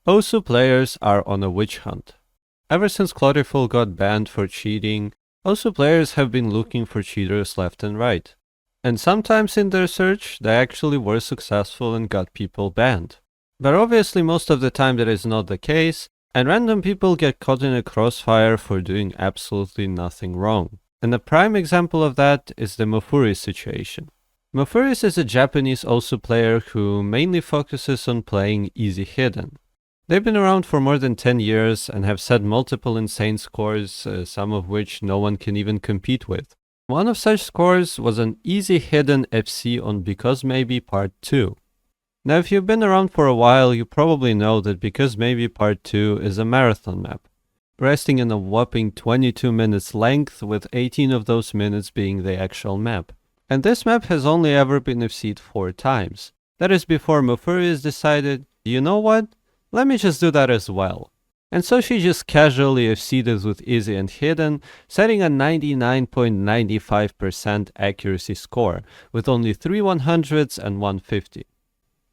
OSU players are on a witch hunt. Ever since Clotiful got banned for cheating, OSU players have been looking for cheaters left and right. And sometimes in their search, they actually were successful and got people banned. But obviously most of the time that is not the case, and random people get caught in a crossfire for doing absolutely nothing wrong. And a prime example of that is the Mofuris situation. Mofuris is a Japanese OSU player who mainly focuses on playing easy hidden. They've been around for more than 10 years and have set multiple insane scores, some of which no one can even compete with. One of such scores was an easy hidden FC on Because Maybe Part 2. Now if you've been around for a while, you probably know that Because Maybe Part 2 is a marathon map, resting in a whopping 22 minutes length, with 18 of those minutes being the actual map. And this map has only ever been FC'd 4 times. That is before Mofuris decided, you know what? Let me just do that as well. And so she just casually FC'd it with easy and hidden, setting a 99.95% accuracy score, with only 3 100s and 150.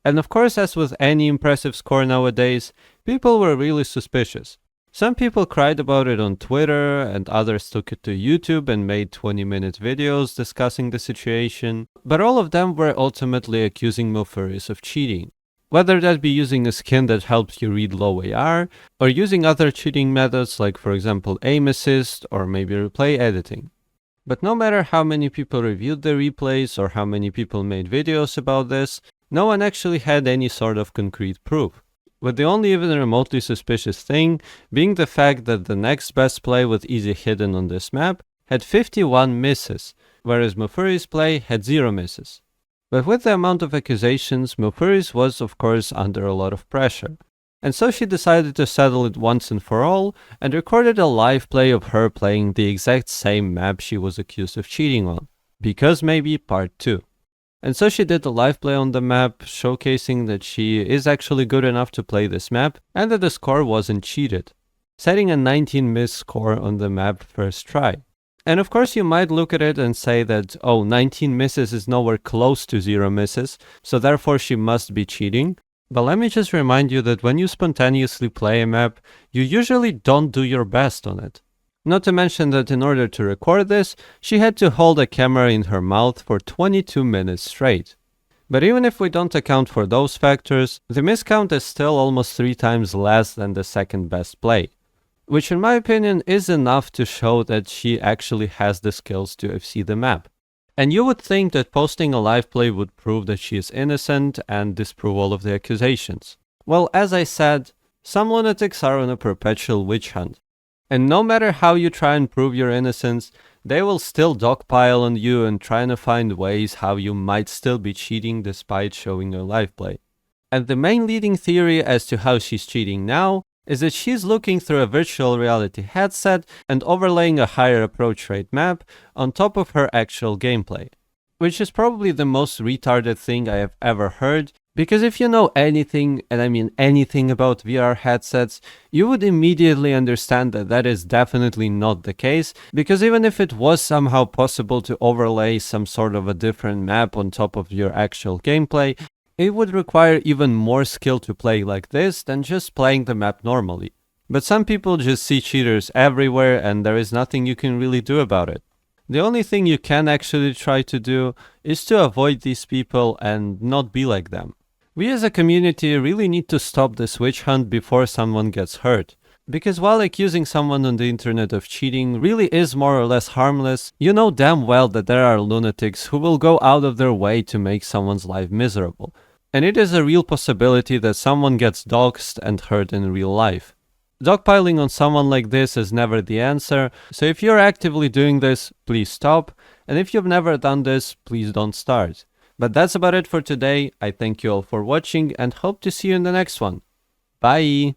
And of course, as with any impressive score nowadays, people were really suspicious. Some people cried about it on Twitter, and others took it to YouTube and made 20-minute videos discussing the situation, but all of them were ultimately accusing Mofuris of cheating. Whether that be using a skin that helps you read low AR, or using other cheating methods like for example aim assist or maybe replay editing. But no matter how many people reviewed the replays or how many people made videos about this, no one actually had any sort of concrete proof. With the only even remotely suspicious thing being the fact that the next best play with easy hidden on this map had 51 misses, whereas Mofuris' play had 0 misses. But with the amount of accusations, Mofuris was of course under a lot of pressure. And so she decided to settle it once and for all, and recorded a live play of her playing the exact same map she was accused of cheating on. Because Maybe Part 2. And so she did a live play on the map, showcasing that she is actually good enough to play this map, and that the score wasn't cheated, setting a 19 miss score on the map first try. And of course you might look at it and say that, oh, 19 misses is nowhere close to 0 misses, so therefore she must be cheating. But let me just remind you that when you spontaneously play a map, you usually don't do your best on it. Not to mention that in order to record this, she had to hold a camera in her mouth for 22 minutes straight. But even if we don't account for those factors, the miss count is still almost 3 times less than the second best play. Which in my opinion is enough to show that she actually has the skills to FC the map. And you would think that posting a live play would prove that she is innocent and disprove all of the accusations. Well, as I said, some lunatics are on a perpetual witch hunt. And no matter how you try and prove your innocence, they will still dogpile on you and try to find ways how you might still be cheating despite showing your live play. And the main leading theory as to how she's cheating now is that she's looking through a virtual reality headset and overlaying a higher approach rate map on top of her actual gameplay. Which is probably the most retarded thing I have ever heard, because if you know anything, and I mean anything about VR headsets, you would immediately understand that that is definitely not the case, because even if it was somehow possible to overlay some sort of a different map on top of your actual gameplay, it would require even more skill to play like this than just playing the map normally. But some people just see cheaters everywhere and there is nothing you can really do about it. The only thing you can actually try to do is to avoid these people and not be like them. We as a community really need to stop this witch hunt before someone gets hurt. Because while accusing someone on the internet of cheating really is more or less harmless, you know damn well that there are lunatics who will go out of their way to make someone's life miserable. And it is a real possibility that someone gets doxxed and hurt in real life. Dogpiling on someone like this is never the answer, so if you're actively doing this, please stop, and if you've never done this, please don't start. But that's about it for today. I thank you all for watching and hope to see you in the next one. Bye!